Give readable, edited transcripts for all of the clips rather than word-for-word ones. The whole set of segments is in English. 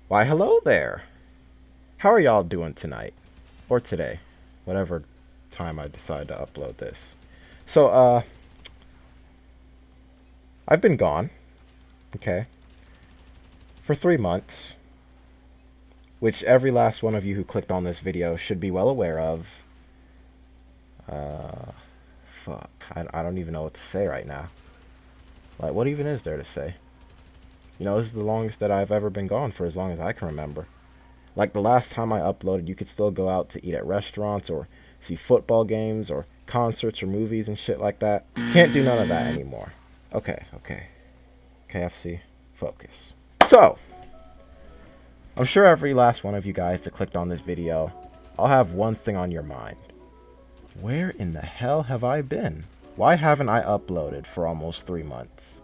Why, hello there. How are y'all doing tonight? Or today? Whatever time I decide to upload this. So, I've been gone, okay, for 3 months, which every last one of you who clicked on this video should be well aware of. Fuck. I don't even know what to say right now. Like, what even is there to say? You know, this is the longest that I've ever been gone for as long as I can remember. Like, the last time I uploaded, you could still go out to eat at restaurants or see football games or concerts or movies and shit like that. Can't do none of that anymore. Okay. KFC, focus. So, I'm sure every last one of you guys that clicked on this video, I'll have one thing on your mind. Where in the hell have I been? Why haven't I uploaded for almost 3 months?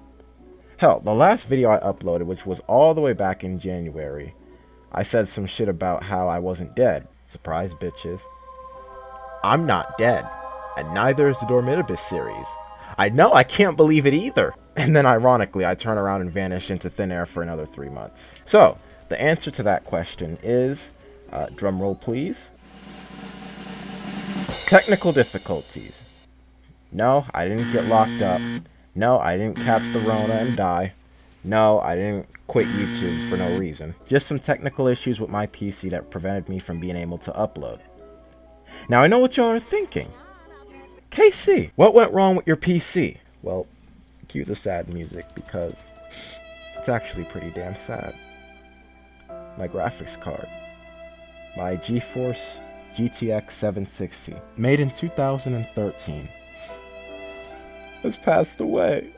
Hell, the last video I uploaded, which was all the way back in January, I said some shit about how I wasn't dead. Surprise, bitches. I'm not dead, and neither is the Dormitibus series. I know, I can't believe it either. And then ironically, I turn around and vanish into thin air for another 3 months. So, the answer to that question is, drumroll please, technical difficulties. No, I didn't get locked up. No, I didn't catch the Rona and die. No, I didn't quit YouTube for no reason. Just some technical issues with my PC that prevented me from being able to upload. Now I know what y'all are thinking. KC, what went wrong with your PC? Well, cue the sad music because it's actually pretty damn sad. My graphics card. My GeForce GTX 760, made in 2013, has passed away.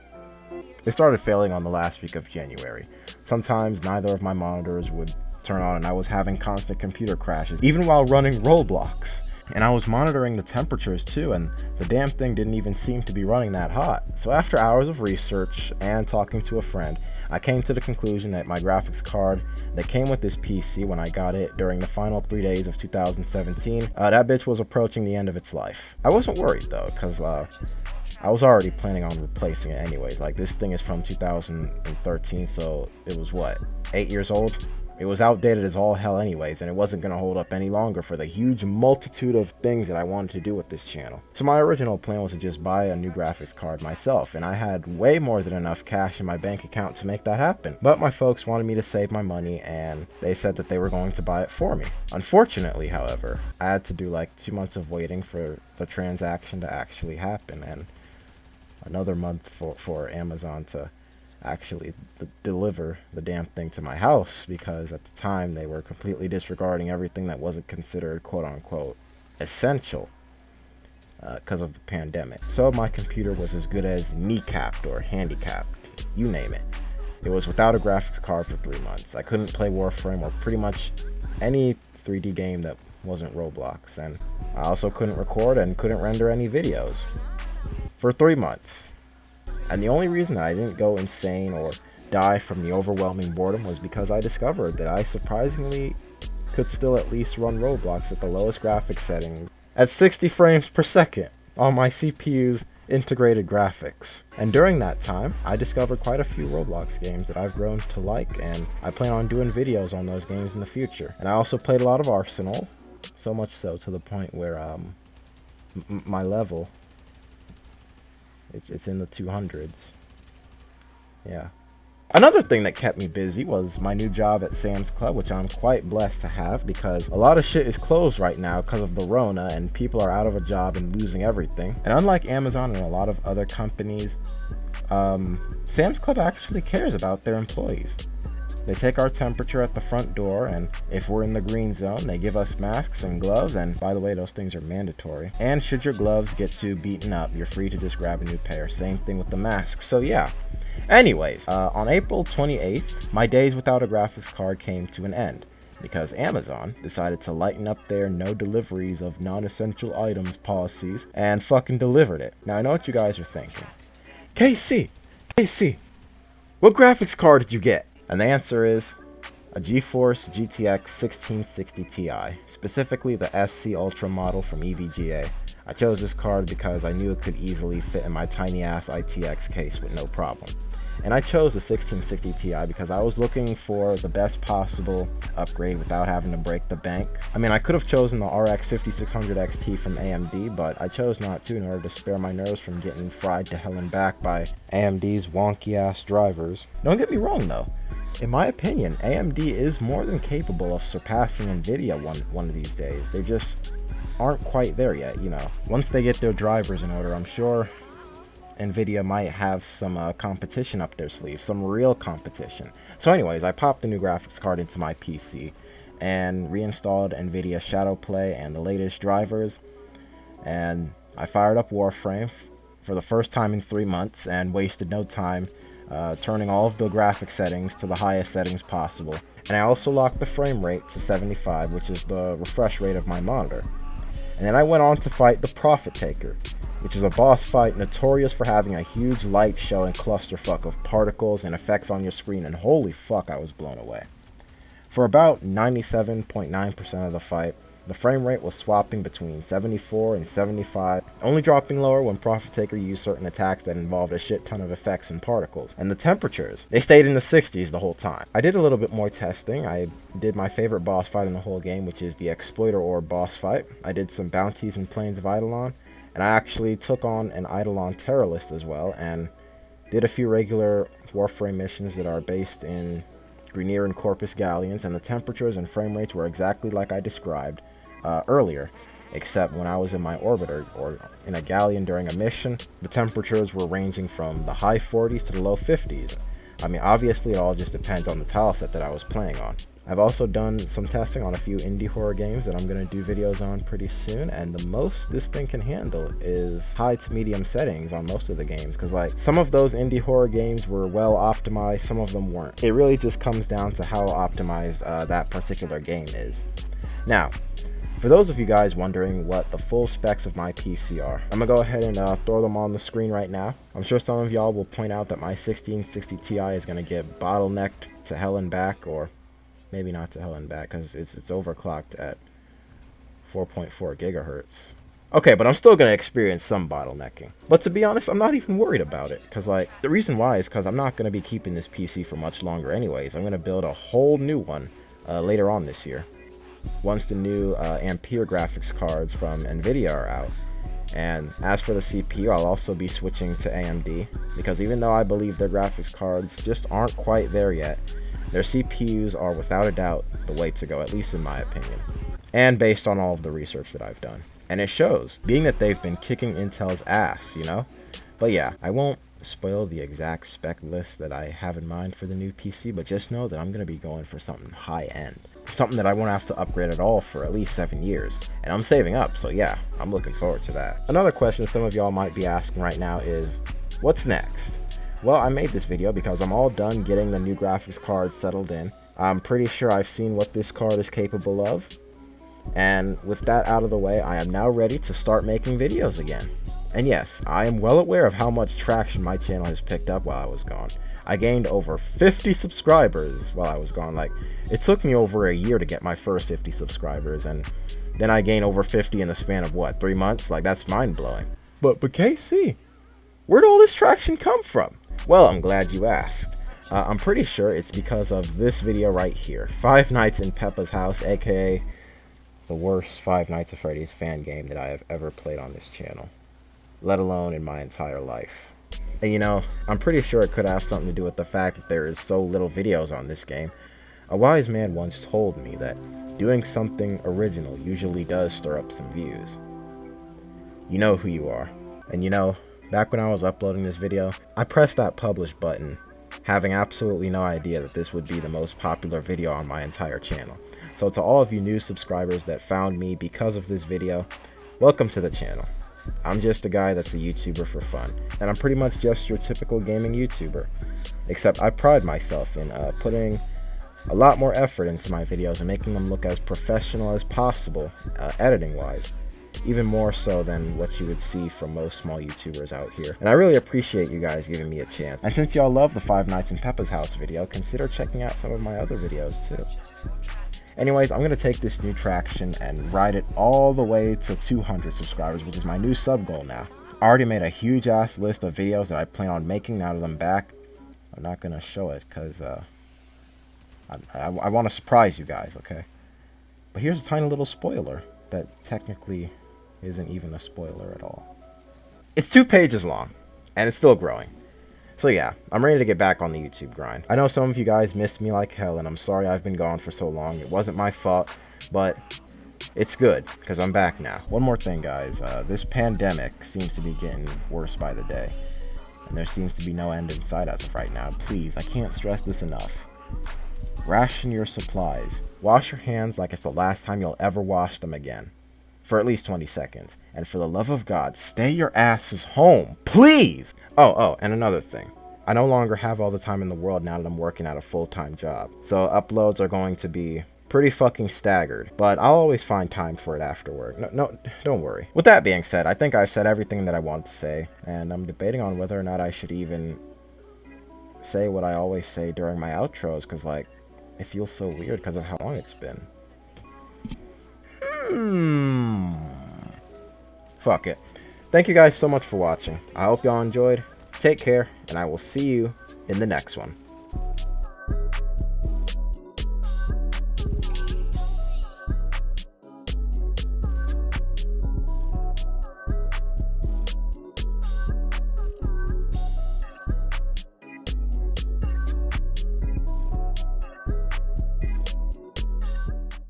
It started failing on the last week of January. Sometimes neither of my monitors would turn on and I was having constant computer crashes, even while running Roblox. And I was monitoring the temperatures too, and the damn thing didn't even seem to be running that hot. So after hours of research and talking to a friend, I came to the conclusion that my graphics card that came with this PC when I got it during the final 3 days of 2017, that bitch was approaching the end of its life. I wasn't worried though, because I was already planning on replacing it anyways. Like, this thing is from 2013, so it was what, 8 years old? It was outdated as all hell anyways, and it wasn't going to hold up any longer for the huge multitude of things that I wanted to do with this channel. So my original plan was to just buy a new graphics card myself, and I had way more than enough cash in my bank account to make that happen. But my folks wanted me to save my money, and they said that they were going to buy it for me. Unfortunately, however, I had to do like 2 months of waiting for the transaction to actually happen, and another month for Amazon to actually deliver the damn thing to my house, because at the time they were completely disregarding everything that wasn't considered quote-unquote essential because of the pandemic. So my computer was as good as kneecapped or handicapped, you name it. It was without a graphics card for 3 months. I couldn't play Warframe or pretty much any 3D game that wasn't Roblox, and I also couldn't record and couldn't render any videos for 3 months. And the only reason I didn't go insane or die from the overwhelming boredom was because I discovered that I surprisingly could still at least run Roblox at the lowest graphics settings at 60 frames per second on my CPU's integrated graphics. And during that time, I discovered quite a few Roblox games that I've grown to like, and I plan on doing videos on those games in the future. And I also played a lot of Arsenal, so much so to the point where my level, it's in the 200s. Yeah. Another thing that kept me busy was my new job at Sam's Club, which I'm quite blessed to have, because a lot of shit is closed right now because of the Rona, and people are out of a job and losing everything. And unlike Amazon and a lot of other companies, Sam's Club actually cares about their employees. They take our temperature at the front door, and if we're in the green zone, they give us masks and gloves, and by the way, those things are mandatory. And should your gloves get too beaten up, you're free to just grab a new pair. Same thing with the masks, so yeah. Anyways, on April 28th, my days without a graphics card came to an end, because Amazon decided to lighten up their no deliveries of non-essential items policies and fucking delivered it. Now I know what you guys are thinking. KC, what graphics card did you get? And the answer is a GeForce GTX 1660 Ti, specifically the SC Ultra model from EVGA. I chose this card because I knew it could easily fit in my tiny ass ITX case with no problem. And I chose the 1660 Ti because I was looking for the best possible upgrade without having to break the bank. I mean, I could have chosen the RX 5600 XT from AMD, but I chose not to in order to spare my nerves from getting fried to hell and back by AMD's wonky ass drivers. Don't get me wrong though. In my opinion, AMD is more than capable of surpassing Nvidia one of these days. They just aren't quite there yet, you know. Once they get their drivers in order, I'm sure Nvidia might have some competition up their sleeve, some real competition. So anyways, I popped the new graphics card into my PC and reinstalled Nvidia Shadowplay and the latest drivers, and I fired up Warframe for the first time in 3 months and wasted no time turning all of the graphic settings to the highest settings possible. And I also locked the frame rate to 75, which is the refresh rate of my monitor. And then I went on to fight the Profit Taker, which is a boss fight notorious for having a huge light show and clusterfuck of particles and effects on your screen, and holy fuck, I was blown away. For about 97.9% of the fight, the frame rate was swapping between 74 and 75, only dropping lower when Profit Taker used certain attacks that involved a shit ton of effects and particles. And the temperatures, they stayed in the 60s the whole time. I did a little bit more testing. I did my favorite boss fight in the whole game, which is the Exploiter Orb boss fight. I did some bounties in Plains of Eidolon, and I actually took on an Eidolon Terror List as well, and did a few regular Warframe missions that are based in Grineer and Corpus Galleons, and the temperatures and frame rates were exactly like I described earlier, except when I was in my orbiter or in a galleon during a mission, the temperatures were ranging from the high 40s to the low 50s. I mean, obviously it all just depends on the tile set that I was playing on. I've also done some testing on a few indie horror games that I'm going to do videos on pretty soon, and the most this thing can handle is high to medium settings on most of the games, because like some of those indie horror games were well optimized, some of them weren't. It really just comes down to how optimized that particular game is. Now, for those of you guys wondering what the full specs of my PC are, I'm going to go ahead and throw them on the screen right now. I'm sure some of y'all will point out that my 1660 Ti is going to get bottlenecked to hell and back, or maybe not to hell and back because it's overclocked at 4.4 gigahertz. Okay, but I'm still going to experience some bottlenecking. But to be honest, I'm not even worried about it, because like the reason why is because I'm not going to be keeping this PC for much longer anyways. I'm going to build a whole new one later on this year, once the new Ampere graphics cards from Nvidia are out. And as for the CPU, I'll also be switching to AMD, because even though I believe their graphics cards just aren't quite there yet, their CPUs are without a doubt the way to go, at least in my opinion, and based on all of the research that I've done. And it shows, being that they've been kicking Intel's ass, you know? But yeah, I won't spoil the exact spec list that I have in mind for the new PC, but just know that I'm going to be going for something high-end. Something that I won't have to upgrade at all for at least 7 years. And I'm saving up, so yeah, I'm looking forward to that. Another question some of y'all might be asking right now is, what's next? Well, I made this video because I'm all done getting the new graphics card settled in. I'm pretty sure I've seen what this card is capable of. And with that out of the way, I am now ready to start making videos again. And yes, I am well aware of how much traction my channel has picked up while I was gone. I gained over 50 subscribers while I was gone. Like, it took me over a year to get my first 50 subscribers, and then I gained over 50 in the span of what, 3 months? Like, that's mind-blowing. But KC, where'd all this traction come from? Well, I'm glad you asked. I'm pretty sure it's because of this video right here, Five Nights in Peppa's House, aka the worst Five Nights at Freddy's fan game that I have ever played on this channel, let alone in my entire life. And you know, I'm pretty sure it could have something to do with the fact that there is so little videos on this game. A wise man once told me that doing something original usually does stir up some views. You know who you are. And you know, back when I was uploading this video, I pressed that publish button, having absolutely no idea that this would be the most popular video on my entire channel. So to all of you new subscribers that found me because of this video, welcome to the channel. I'm just a guy that's a YouTuber for fun, and I'm pretty much just your typical gaming YouTuber, except I pride myself in putting a lot more effort into my videos and making them look as professional as possible, editing wise, even more so than what you would see from most small YouTubers out here. And I really appreciate you guys giving me a chance. And since y'all love the Five Nights in Peppa's House video, consider checking out some of my other videos too. Anyways, I'm going to take this new traction and ride it all the way to 200 subscribers, which is my new sub goal now. I already made a huge ass list of videos that I plan on making now that I'm back. I'm not gonna show it because I want to surprise you guys, okay? But here's a tiny little spoiler that technically isn't even a spoiler at all. It's 2 pages long, and it's still growing. So yeah, I'm ready to get back on the YouTube grind. I know some of you guys missed me like hell, and I'm sorry I've been gone for so long. It wasn't my fault, but it's good, because I'm back now. One more thing, guys. This pandemic seems to be getting worse by the day, and there seems to be no end in sight as of right now. Please, I can't stress this enough. Ration your supplies. Wash your hands like it's the last time you'll ever wash them again. For at least 20 seconds. And for the love of God, stay your asses home. Please! Oh, and another thing. I no longer have all the time in the world now that I'm working at a full-time job. So uploads are going to be pretty fucking staggered. But I'll always find time for it after work. No, don't worry. With that being said, I think I've said everything that I wanted to say. And I'm debating on whether or not I should even say what I always say during my outros. Because, like, it feels so weird because of how long it's been. Fuck it. Thank you guys so much for watching. I hope y'all enjoyed. Take care, and I will see you in the next one.